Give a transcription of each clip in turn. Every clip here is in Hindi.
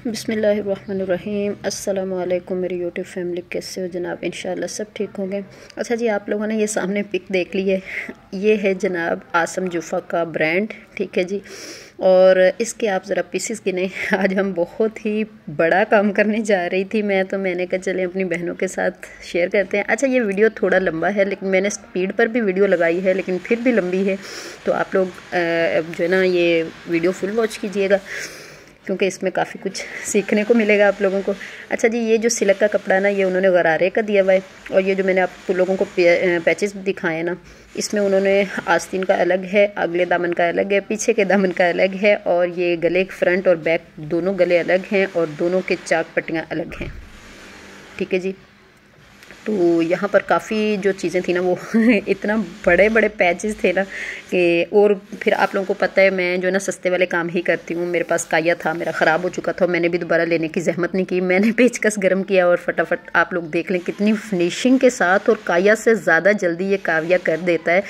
बिस्मिल्लाहिर्रहमानिर्रहीम। अस्सलाम वालेकुम मेरी यूट्यूब फैमिली, कैसे हो जनाब? इंशाल्लाह सब ठीक होंगे। अच्छा जी, आप लोगों ने ये सामने पिक देख ली है, ये है जनाब आसम जूफ़ा का ब्रांड, ठीक है जी। और इसके आप ज़रा पीसेस गिने। आज हम बहुत ही बड़ा काम करने जा रही थी मैं, तो मैंने कहा चले अपनी बहनों के साथ शेयर करते हैं। अच्छा, ये वीडियो थोड़ा लंबा है, लेकिन मैंने स्पीड पर भी वीडियो लगाई है, लेकिन फिर भी लंबी है, तो आप लोग जो है ना ये वीडियो फुल वॉच कीजिएगा, क्योंकि इसमें काफ़ी कुछ सीखने को मिलेगा आप लोगों को। अच्छा जी, ये जो सिल्क का कपड़ा ना, ये उन्होंने गरारे का दिया हुआ है, और ये जो मैंने आप लोगों को पैचेस दिखाए ना, इसमें उन्होंने आस्तीन का अलग है, अगले दामन का अलग है, पीछे के दामन का अलग है, और ये गले फ्रंट और बैक दोनों गले अलग हैं, और दोनों के चाक पट्टियाँ अलग हैं, ठीक है जी। तो यहाँ पर काफ़ी जो चीज़ें थी ना वो इतना बड़े बड़े पैचेस थे ना कि, और फिर आप लोगों को पता है मैं जो है ना सस्ते वाले काम ही करती हूँ। मेरे पास काया था, मेरा ख़राब हो चुका था, मैंने भी दोबारा लेने की जहमत नहीं की, मैंने पेचकस गर्म किया और फटाफट आप लोग देख लें कितनी फिनिशिंग के साथ, और काया से ज़्यादा जल्दी ये काविया कर देता है।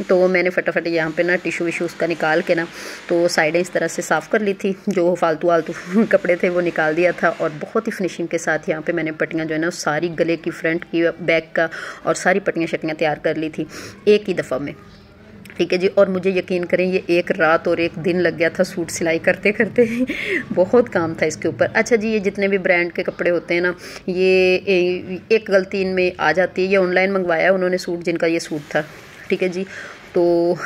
तो मैंने फटाफट यहाँ पर ना टिशू विशू उसका निकाल के ना, तो साइडें इस तरह से साफ़ कर ली थी, जो फालतू वालतू कपड़े थे वो निकाल दिया था, और बहुत ही फिनिशिंग के साथ यहाँ पर मैंने पट्टियाँ जो है ना सारी गले की, फ्रंट की, बैक का, और सारी पट्टियाँ शट्टियाँ तैयार कर ली थी एक ही दफ़ा में, ठीक है जी। और मुझे यकीन करें ये एक रात और एक दिन लग गया था सूट सिलाई करते करते बहुत काम था इसके ऊपर। अच्छा जी, ये जितने भी ब्रांड के कपड़े होते हैं ना, ये एक गलती इनमें आ जाती है। ये ऑनलाइन मंगवाया उन्होंने सूट, जिनका ये सूट था, ठीक है जी। तो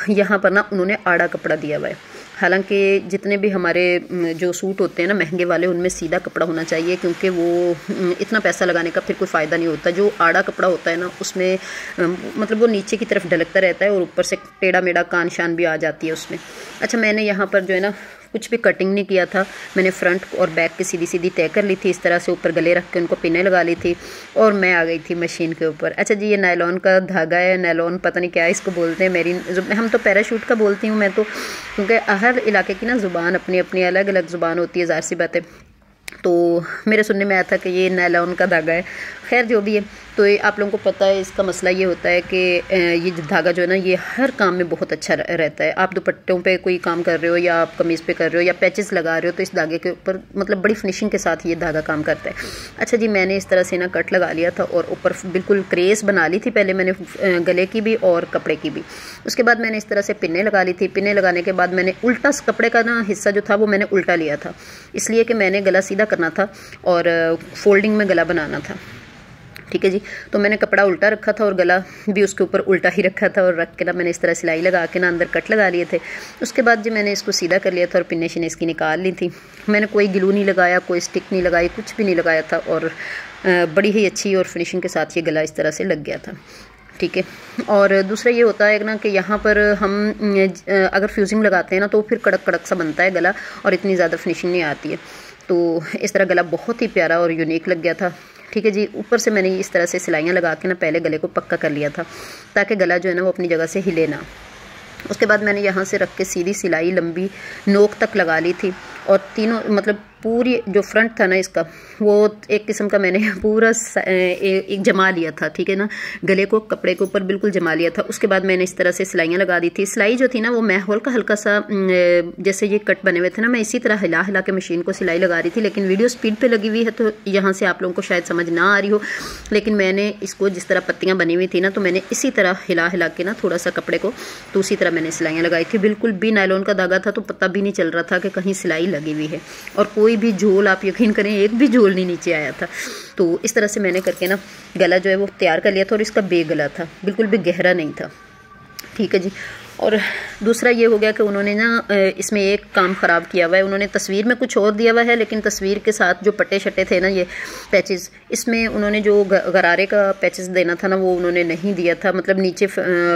यहाँ पर ना उन्होंने आड़ा कपड़ा दिया हुआ है। हालांकि जितने भी हमारे जो सूट होते हैं ना महंगे वाले, उनमें सीधा कपड़ा होना चाहिए, क्योंकि वो इतना पैसा लगाने का फिर कोई फ़ायदा नहीं होता। जो आड़ा कपड़ा होता है ना, उसमें मतलब वो नीचे की तरफ ढलकता रहता है, और ऊपर से टेढ़ा मेढ़ा कान शान भी आ जाती है उसमें। अच्छा, मैंने यहाँ पर जो है ना कुछ भी कटिंग नहीं किया था, मैंने फ्रंट और बैक की सीधी सीधी तय कर ली थी, इस तरह से ऊपर गले रख के उनको पिने लगा ली थी, और मैं आ गई थी मशीन के ऊपर। अच्छा जी, ये नायलॉन का धागा है, नायलॉन पता नहीं क्या इसको बोलते हैं, मेरी हम तो पैराशूट का बोलती हूँ मैं तो, क्योंकि हर इलाके की ना ज़ुबान अपनी अपनी अलग अलग ज़ुबान होती है, ज़ाहिर सी बात है। तो मेरे सुनने में आया था कि ये नायलॉन का धागा है। खैर जो भी है, तो ये आप लोगों को पता है, इसका मसला ये होता है कि ये धागा जो है ना ये हर काम में बहुत अच्छा रहता है। आप दुपट्टों पे कोई काम कर रहे हो, या आप कमीज़ पे कर रहे हो, या पैचेस लगा रहे हो, तो इस धागे के ऊपर मतलब बड़ी फिनिशिंग के साथ ये धागा काम करता है। अच्छा जी, मैंने इस तरह से ना कट लगा लिया था, और ऊपर बिल्कुल क्रेस बना ली थी पहले मैंने, गले की भी और कपड़े की भी। उसके बाद मैंने इस तरह से पिन्ने लगा ली थी। पिन्ने लगाने के बाद मैंने उल्टा कपड़े का ना हिस्सा जो था वो मैंने उल्टा लिया था, इसलिए कि मैंने गला सीधा करना था और फोल्डिंग में गला बनाना था, ठीक है जी। तो मैंने कपड़ा उल्टा रखा था और गला भी उसके ऊपर उल्टा ही रखा था, और रख के ना मैंने इस तरह सिलाई लगा के ना अंदर कट लगा लिए थे। उसके बाद जो मैंने इसको सीधा कर लिया था और पिन्ने शिन्ने इसकी निकाल ली थी। मैंने कोई ग्लू नहीं लगाया, कोई स्टिक नहीं लगाई, कुछ भी नहीं लगाया था, और बड़ी ही अच्छी और फिनिशिंग के साथ ये गला इस तरह से लग गया था, ठीक है। और दूसरा ये होता है ना कि यहाँ पर हम अगर फ्यूजिंग लगाते हैं ना, तो फिर कड़क कड़क सा बनता है गला, और इतनी ज़्यादा फिनिशिंग नहीं आती है। तो इस तरह गला बहुत ही प्यारा और यूनिक लग गया था, ठीक है जी। ऊपर से मैंने इस तरह से सिलाइयाँ लगा के ना पहले गले को पक्का कर लिया था, ताकि गला जो है ना वो अपनी जगह से हिले ना। उसके बाद मैंने यहाँ से रख के सीधी सिलाई लंबी नोक तक लगा ली थी, और तीनों मतलब पूरी जो फ्रंट था ना इसका, वो एक किस्म का मैंने पूरा एक जमा लिया था, ठीक है ना, गले को कपड़े के ऊपर बिल्कुल जमा लिया था। उसके बाद मैंने इस तरह से सिलाइयाँ लगा दी थी। सिलाई जो थी ना वो मैं हल्का हल्का सा, जैसे ये कट बने हुए थे ना, मैं इसी तरह हिला हिला के मशीन को सिलाई लगा रही थी, लेकिन वीडियो स्पीड पे लगी हुई है तो यहाँ से आप लोगों को शायद समझ ना आ रही हो, लेकिन मैंने इसको जिस तरह पत्तियाँ बनी हुई थी ना, तो मैंने इसी तरह हिला हिला के ना थोड़ा सा कपड़े को, तो उसी तरह मैंने सिलाइयाँ लगाई थी। बिल्कुल भी नायलॉन का धागा था, तो पता भी नहीं चल रहा था कि कहीं सिलाई लगी हुई है, और कोई भी झोल, आप यकीन करें एक भी झोल नहीं नीचे आया था। तो इस तरह से मैंने करके ना गला जो है वो तैयार कर लिया था, और इसका बे गला था, बिल्कुल भी गहरा नहीं था, ठीक है जी। और दूसरा ये हो गया कि उन्होंने ना इसमें एक काम ख़राब किया हुआ है। उन्होंने तस्वीर में कुछ और दिया हुआ है, लेकिन तस्वीर के साथ जो पट्टे शट्टे थे ना, ये पैचेस, इसमें उन्होंने जो गरारे का पैचेस देना था ना, वो उन्होंने नहीं दिया था। मतलब नीचे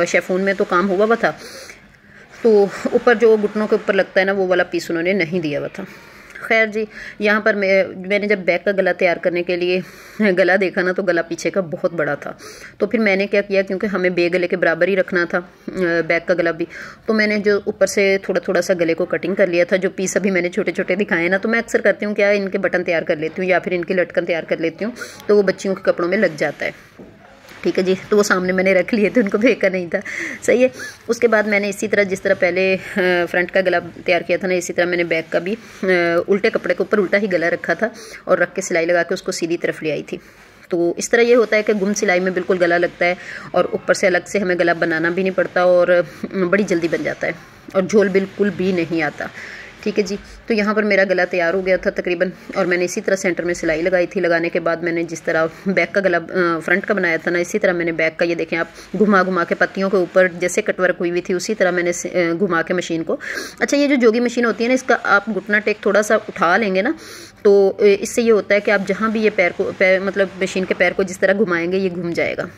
शेफून में तो काम हुआ हुआ था, तो ऊपर जो घुटनों के ऊपर लगता है ना, वो वाला पीस उन्होंने नहीं दिया हुआ था। खैर जी, यहाँ पर मैंने जब बैक का गला तैयार करने के लिए गला देखा ना, तो गला पीछे का बहुत बड़ा था। तो फिर मैंने क्या किया, क्योंकि हमें बे गले के बराबर ही रखना था बैक का गला भी, तो मैंने जो ऊपर से थोड़ा थोड़ा सा गले को कटिंग कर लिया था। जो पीस अभी मैंने छोटे छोटे दिखाए ना, तो मैं अक्सर करती हूँ क्या, इनके बटन तैयार कर लेती हूँ, या फिर इनकी लटकन तैयार कर लेती हूँ, तो वो बच्चियों के कपड़ों में लग जाता है। ठीक है जी। तो वो सामने मैंने रख लिए थे, उनको फेंका नहीं था, सही है। उसके बाद मैंने इसी तरह जिस तरह पहले फ्रंट का गला तैयार किया था ना, इसी तरह मैंने बैक का भी उल्टे कपड़े के ऊपर उल्टा ही गला रखा था और रख के सिलाई लगा के उसको सीधी तरफ ले आई थी। तो इस तरह ये होता है कि गुम सिलाई में बिल्कुल गला लगता है और ऊपर से अलग से हमें गला बनाना भी नहीं पड़ता और बड़ी जल्दी बन जाता है और झोल बिल्कुल भी नहीं आता, ठीक है जी। तो यहाँ पर मेरा गला तैयार हो गया था तकरीबन, और मैंने इसी तरह सेंटर में सिलाई लगाई थी। लगाने के बाद मैंने जिस तरह बैक का गला फ्रंट का बनाया था ना, इसी तरह मैंने बैक का, ये देखें आप, घुमा घुमा के पत्तियों के ऊपर जैसे कटवर्क हुई हुई थी उसी तरह मैंने घुमा के मशीन को। अच्छा, ये जो जोगी मशीन होती है ना, इसका आप घुटना टेक थोड़ा सा उठा लेंगे ना, तो इससे ये होता है कि आप जहाँ भी ये पैर मतलब मशीन के पैर को जिस तरह घुमाएंगे ये घूम जाएगा।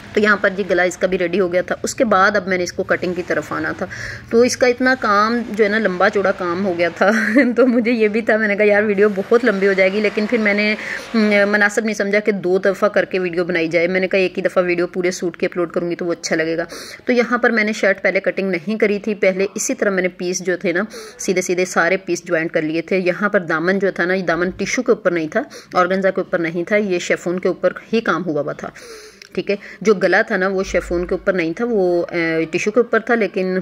तो यहाँ पर जी गला इसका भी रेडी हो गया था। उसके बाद अब मैंने इसको कटिंग की तरफ आना था, तो इसका इतना काम जो है ना, लंबा चौड़ा काम हो गया था तो मुझे ये भी था, मैंने कहा यार वीडियो बहुत लंबी हो जाएगी, लेकिन फिर मैंने मुनासिब नहीं समझा कि 2 दफ़ा करके वीडियो बनाई जाए। मैंने कहा एक ही दफ़ा वीडियो पूरे सूट की अपलोड करूँगी तो वो अच्छा लगेगा। तो यहाँ पर मैंने शर्ट पहले कटिंग नहीं करी थी, पहले इसी तरह मैंने पीस जो थे ना, सीधे सीधे सारे पीस ज्वाइंट कर लिए थे। यहाँ पर दामन जो था ना, ये दामन टिशू के ऊपर नहीं था, ऑर्गेन्जा के ऊपर नहीं था, ये शेफून के ऊपर ही काम हुआ हुआ था, ठीक है। जो गला था ना वो शेफून के ऊपर नहीं था, वो टिशू के ऊपर था, लेकिन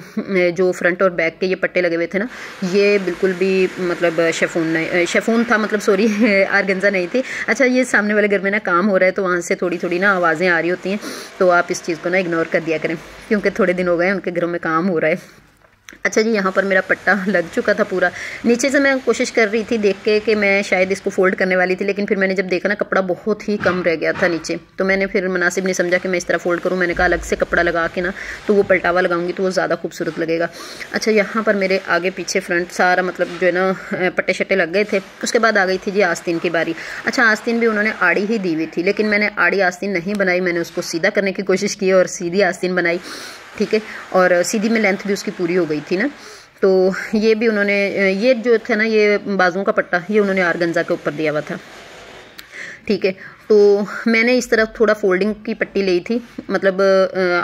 जो फ्रंट और बैक के ये पट्टे लगे हुए थे ना, ये बिल्कुल भी मतलब शेफून था, मतलब सॉरी ऑर्गेन्जा नहीं थी। अच्छा, ये सामने वाले घर में ना काम हो रहा है तो वहाँ से थोड़ी थोड़ी ना आवाज़ें आ रही होती हैं, तो आप इस चीज़ को ना इग्नोर कर दिया करें, क्योंकि थोड़े दिन हो गए उनके घरों में काम हो रहा है। अच्छा जी, यहाँ पर मेरा पट्टा लग चुका था पूरा। नीचे से मैं कोशिश कर रही थी देख के कि मैं शायद इसको फोल्ड करने वाली थी, लेकिन फिर मैंने जब देखा ना कपड़ा बहुत ही कम रह गया था नीचे, तो मैंने फिर मुनासिब नहीं समझा कि मैं इस तरह फोल्ड करूँ। मैंने कहा अलग से कपड़ा लगा के ना, तो वो पलटावा लगाऊंगी तो वो ज़्यादा खूबसूरत लगेगा। अच्छा, यहाँ पर मेरे आगे पीछे फ्रंट सारा मतलब जो है ना पट्टे शट्टे लग गए थे। उसके बाद आ गई थी जी आस्तीन की बारी। अच्छा, आस्तीन भी उन्होंने आड़ी ही दी हुई थी, लेकिन मैंने आड़ी आस्तीन नहीं बनाई, मैंने उसको सीधा करने की कोशिश की और सीधी आस्तीन बनाई, ठीक है। और सीधी में लेंथ भी उसकी पूरी हो गई थी ना, तो ये भी उन्होंने, ये जो था ना, ये बाजुओं का पट्टा, ये उन्होंने ऑर्गेन्जा के ऊपर दिया हुआ था, ठीक है। तो मैंने इस तरफ थोड़ा फोल्डिंग की पट्टी ली थी, मतलब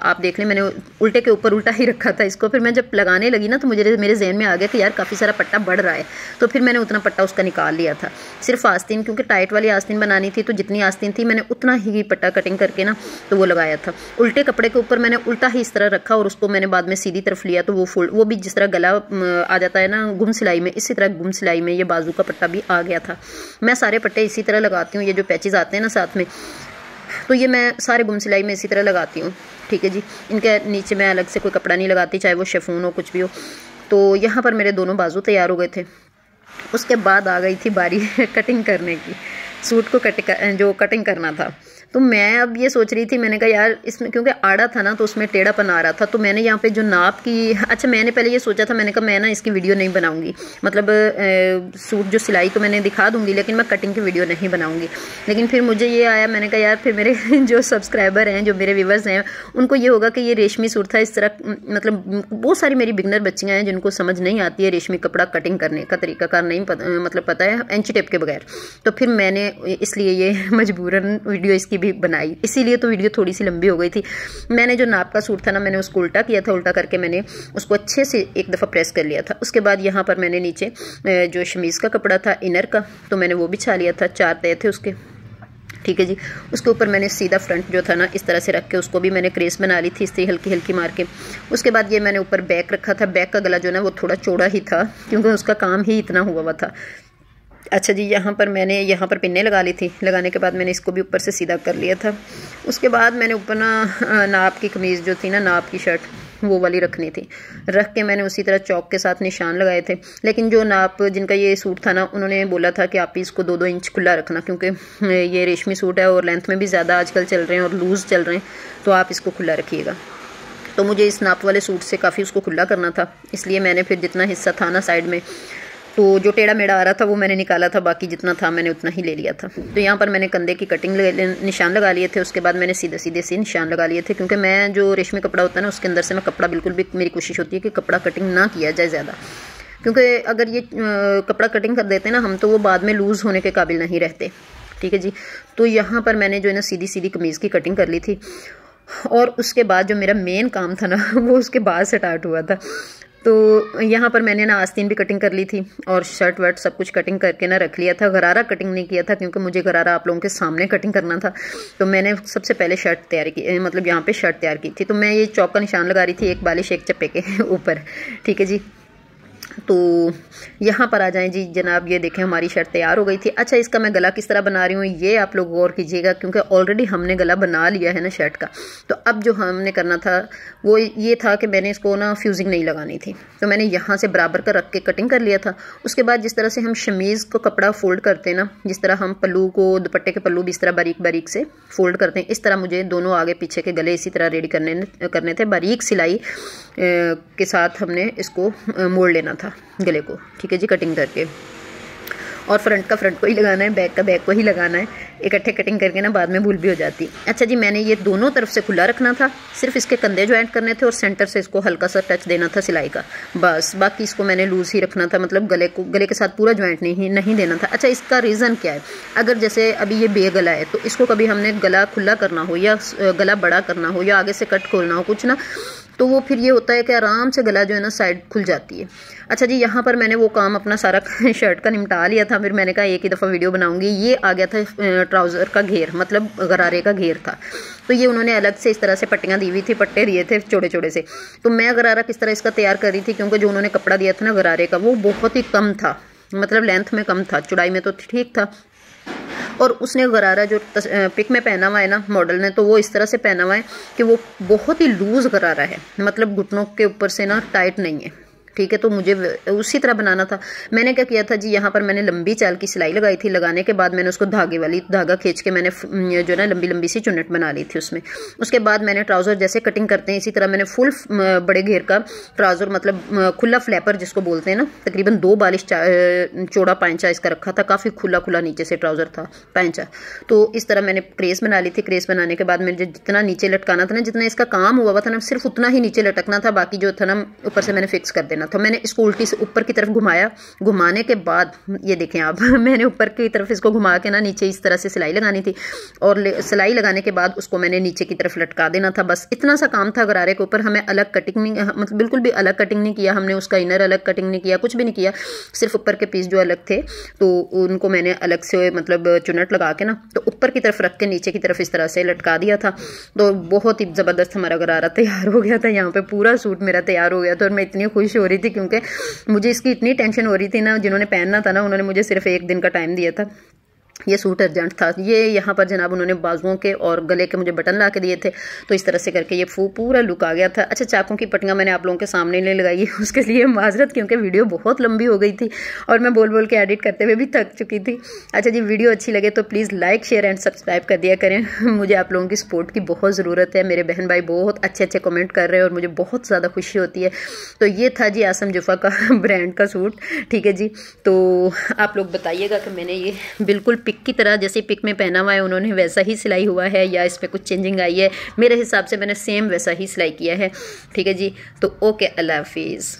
आप देख लें मैंने उल्टे के ऊपर उल्टा ही रखा था इसको। फिर मैं जब लगाने लगी ना तो मुझे मेरे जहन में आ गया कि यार काफ़ी सारा पट्टा बढ़ रहा है, तो फिर मैंने उतना पट्टा उसका निकाल लिया था। सिर्फ आस्तीन, क्योंकि टाइट वाली आस्तीन बनानी थी, तो जितनी आस्तीन थी मैंने उतना ही पट्टा कटिंग करके ना तो वो लगाया था। उल्टे कपड़े के ऊपर मैंने उल्टा ही इस तरह रखा और उसको मैंने बाद में सीधी तरफ लिया, तो वो भी जिस तरह गला आ जाता है ना गुम सिलाई में, इसी तरह गुम सिलाई में ये बाजू का पट्टा भी आ गया था। मैं सारे पट्टे इसी तरह लगाती हूँ, ये जो पैचेज आते हैं ना साथ में, तो ये मैं सारे गुम सिलाई में इसी तरह लगाती हूँ, ठीक है जी। इनके नीचे मैं अलग से कोई कपड़ा नहीं लगाती, चाहे वो शेफून हो कुछ भी हो। तो यहाँ पर मेरे दोनों बाजू तैयार हो गए थे। उसके बाद आ गई थी बारी कटिंग करने की, सूट को जो कटिंग करना था। तो मैं अब ये सोच रही थी, मैंने कहा यार इसमें क्योंकि आड़ा था ना तो उसमें टेढ़ापन आ रहा था, तो मैंने यहाँ पे जो नाप की, अच्छा मैंने पहले ये सोचा था, मैंने कहा मैं ना इसकी वीडियो नहीं बनाऊंगी, मतलब सूट जो सिलाई तो मैंने दिखा दूंगी लेकिन मैं कटिंग की वीडियो नहीं बनाऊंगी। लेकिन फिर मुझे ये आया, मैंने कहा यार फिर मेरे जो सब्सक्राइबर हैं, जो मेरे व्यूवर्स हैं, उनको ये होगा कि ये रेशमी सूट था इस तरह, मतलब बहुत सारी मेरी बिगनर बच्चियाँ हैं जिनको समझ नहीं आती है रेशमी कपड़ा कटिंग करने का तरीकाकार नहीं मतलब पता है इंची टेप के बगैर। तो फिर मैंने इसलिए ये मजबूरन वीडियो इसकी भी बनाई, इसीलिए तो वीडियो थोड़ी सी लंबी हो गई थी। मैंने जो नाप का सूट था ना, मैंने उसको उल्टा किया था, उल्टा करके मैंने उसको अच्छे से एक दफ़ा प्रेस कर लिया था। उसके बाद यहाँ पर मैंने नीचे जो शमीज़ का कपड़ा था इनर का, तो मैंने वो बिछा लिया था, 4 तय थे उसके, ठीक है जी। उसके ऊपर मैंने सीधा फ्रंट जो था ना इस तरह से रख के उसको भी मैंने क्रेस बना ली थी इस तरह हल्की हल्की मार के। उसके बाद ये मैंने ऊपर बैक रखा था, बैक का गला जो ना वो थोड़ा चौड़ा ही था क्योंकि उसका काम ही इतना हुआ हुआ था। अच्छा जी, यहाँ पर मैंने यहाँ पर पिन्ने लगा ली थी, लगाने के बाद मैंने इसको भी ऊपर से सीधा कर लिया था। उसके बाद मैंने ऊपर ना नाप की कमीज़ जो थी ना, नाप की शर्ट वो वाली रखनी थी, रख के मैंने उसी तरह चौक के साथ निशान लगाए थे। लेकिन जो नाप जिनका ये सूट था ना, उन्होंने बोला था कि आप इसको 2-2 इंच खुला रखना, क्योंकि ये रेशमी सूट है और लेंथ में भी ज़्यादा आजकल चल रहे हैं और लूज़ चल रहे हैं, तो आप इसको खुला रखिएगा। तो मुझे इस नाप वाले सूट से काफ़ी उसको खुला करना था, इसलिए मैंने फिर जितना हिस्सा था ना साइड में, तो जो टेढ़ा मेढ़ा आ रहा था वो मैंने निकाला था, बाकी जितना था मैंने उतना ही ले लिया था। तो यहाँ पर मैंने कंधे की कटिंग निशान लगा लिए थे। उसके बाद मैंने सीधे सीधे से निशान लगा लिए थे, क्योंकि मैं जो रेशमी कपड़ा होता है ना उसके अंदर से मैं कपड़ा बिल्कुल भी, मेरी कोशिश होती है कि कपड़ा कटिंग ना किया जाए ज़्यादा, क्योंकि अगर ये कपड़ा कटिंग कर देते हैं ना हम, तो वो बाद में लूज़ होने के काबिल नहीं रहते, ठीक है जी। तो यहाँ पर मैंने जो है ना सीधी सीधी कमीज़ की कटिंग कर ली थी। और उसके बाद जो मेरा मेन काम था ना वो उसके बाद स्टार्ट हुआ था। तो यहाँ पर मैंने ना आस्तीन भी कटिंग कर ली थी और शर्ट वर्ट सब कुछ कटिंग करके ना रख लिया था। गरारा कटिंग नहीं किया था क्योंकि मुझे गरारा आप लोगों के सामने कटिंग करना था। तो मैंने सबसे पहले शर्ट तैयार की, मतलब यहाँ पे शर्ट तैयार की थी। तो मैं ये चौक का निशान लगा रही थी, एक बालिश एक चप्पे के ऊपर, ठीक है जी। तो यहाँ पर आ जाएं जी जनाब, ये देखें हमारी शर्ट तैयार हो गई थी। अच्छा, इसका मैं गला किस तरह बना रही हूँ ये आप लोग गौर कीजिएगा, क्योंकि ऑलरेडी हमने गला बना लिया है ना शर्ट का। तो अब जो हमने करना था वो ये था कि मैंने इसको ना फ्यूजिंग नहीं लगानी थी। तो मैंने यहाँ से बराबर का रख के कटिंग कर लिया था। उसके बाद जिस तरह से हम शमीज़ को कपड़ा फोल्ड करते हैं ना, जिस तरह हम पल्लू को, दुपट्टे के पल्लू भी इस तरह बारीक बारीक से फोल्ड करते हैं, इस तरह मुझे दोनों आगे पीछे के गले इसी तरह रेडी करने थे। बारीक सिलाई के साथ हमने इसको मोड़ लेना था गले को, ठीक है जी, कटिंग करके। और फ्रंट का फ्रंट को ही लगाना है, बैक का बैक को ही लगाना है। इकट्ठे कटिंग करके ना बाद में भूल भी हो जाती। अच्छा जी, मैंने ये दोनों तरफ से खुला रखना था, सिर्फ इसके कंधे ज्वाइंट करने थे और सेंटर से इसको हल्का सा टच देना था सिलाई का, बस। बाकी इसको मैंने लूज ही रखना था, मतलब गले के साथ पूरा ज्वाइंट नहीं देना था। अच्छा, इसका रीज़न क्या है? अगर जैसे अभी ये बेगला है तो इसको कभी हमने गला खुला करना हो या गला बड़ा करना हो या आगे से कट खोलना हो कुछ ना, तो वो फिर ये होता है कि आराम से गला जो है ना साइड खुल जाती है। अच्छा जी, यहाँ पर मैंने वो काम अपना सारा शर्ट का निपटा लिया था। फिर मैंने कहा एक ही दफ़ा वीडियो बनाऊंगी। ये आ गया था ट्राउज़र का घेर, मतलब गरारे का घेर था। तो ये उन्होंने अलग से इस तरह से पट्टियाँ दी हुई थी, पट्टे दिए थे छोटे छोटे से। तो मैं गरारा किस तरह इसका तैयार कर रही थी, क्योंकि जो उन्होंने कपड़ा दिया था ना गरारे का वो बहुत ही कम था, मतलब लेंथ में कम था, चौड़ाई में तो ठीक था। और उसने गरारा जो पिक में पहना हुआ है ना मॉडल ने, तो वो इस तरह से पहना हुआ है कि वो बहुत ही लूज़ गरारा है, मतलब घुटनों के ऊपर से ना टाइट नहीं है, ठीक है। तो मुझे उसी तरह बनाना था। मैंने क्या किया था जी, यहाँ पर मैंने लंबी चाल की सिलाई लगाई थी। लगाने के बाद मैंने उसको धागा खींच के मैंने जो ना लंबी लंबी सी चुन्नट बना ली थी उसमें। उसके बाद मैंने ट्राउज़र जैसे कटिंग करते हैं इसी तरह मैंने फुल बड़े घेर का ट्राउज़र, मतलब खुला फ्लैपर जिसको बोलते हैं ना, तकरीबन 2 बालिश चौड़ा पैंचा इसका रखा था, काफ़ी खुला खुला नीचे से ट्राउज़र था पैंचा। तो इस तरह मैंने क्रेस बना ली थी। क्रेस बनाने के बाद मैंने जितना नीचे लटकाना था ना, जितना इसका काम हुआ था ना, सिर्फ उतना ही नीचे लटकना था, बाकी जो था ना ऊपर से मैंने फिक्स कर देना। तो मैंने इसको उल्टी से ऊपर की तरफ घुमाया। घुमाने के बाद ये देखें आप मैंने ऊपर की तरफ इसको घुमा के ना नीचे इस तरह से सिलाई लगानी थी, और सिलाई लगाने के बाद उसको मैंने नीचे की तरफ लटका देना था। बस इतना सा काम था गरारे के ऊपर। हमें अलग कटिंग नहीं, मतलब बिल्कुल भी अलग कटिंग नहीं किया हमने, उसका इनर अलग कटिंग नहीं किया, कुछ भी नहीं किया। सिर्फ ऊपर के पीस जो अलग थे तो उनको मैंने अलग से मतलब चुन्नट लगा के ना तो ऊपर की तरफ रख के नीचे की तरफ इस तरह से लटका दिया था। तो बहुत ही ज़बरदस्त हमारा गरारा तैयार हो गया था। यहाँ पे पूरा सूट मेरा तैयार हो गया था और मैं इतनी खुश हो रही थी क्योंकि मुझे इसकी इतनी टेंशन हो रही थी ना। जिन्होंने पहनना था ना उन्होंने मुझे सिर्फ 1 दिन का टाइम दिया था, ये सूट अर्जेंट था। ये यहाँ पर जनाब उन्होंने बाजुओं के और गले के मुझे बटन ला के दिए थे, तो इस तरह से करके ये पूरा लुक आ गया था। अच्छा, चाकों की पट्टियाँ मैंने आप लोगों के सामने नहीं लगाई, उसके लिए माजरत, क्योंकि वीडियो बहुत लंबी हो गई थी और मैं बोल बोल के एडिट करते हुए भी थक चुकी थी। अच्छा जी, वीडियो अच्छी लगे तो please like share and subscribe कर दिया करें। मुझे आप लोगों की सपोर्ट की बहुत ज़रूरत है। मेरे बहन भाई बहुत अच्छे अच्छे कमेंट कर रहे हैं और मुझे बहुत ज़्यादा खुशी होती है। तो ये था जी आसम जुफा का ब्रांड का सूट, ठीक है जी। तो आप लोग बताइएगा कि मैंने ये बिल्कुल पिक की तरह जैसे पिक में पहना हुआ है उन्होंने वैसा ही सिलाई हुआ है या इस पर कुछ चेंजिंग आई है। मेरे हिसाब से मैंने सेम वैसा ही सिलाई किया है, ठीक है जी। तो ओके, अल्लाह हाफिज़।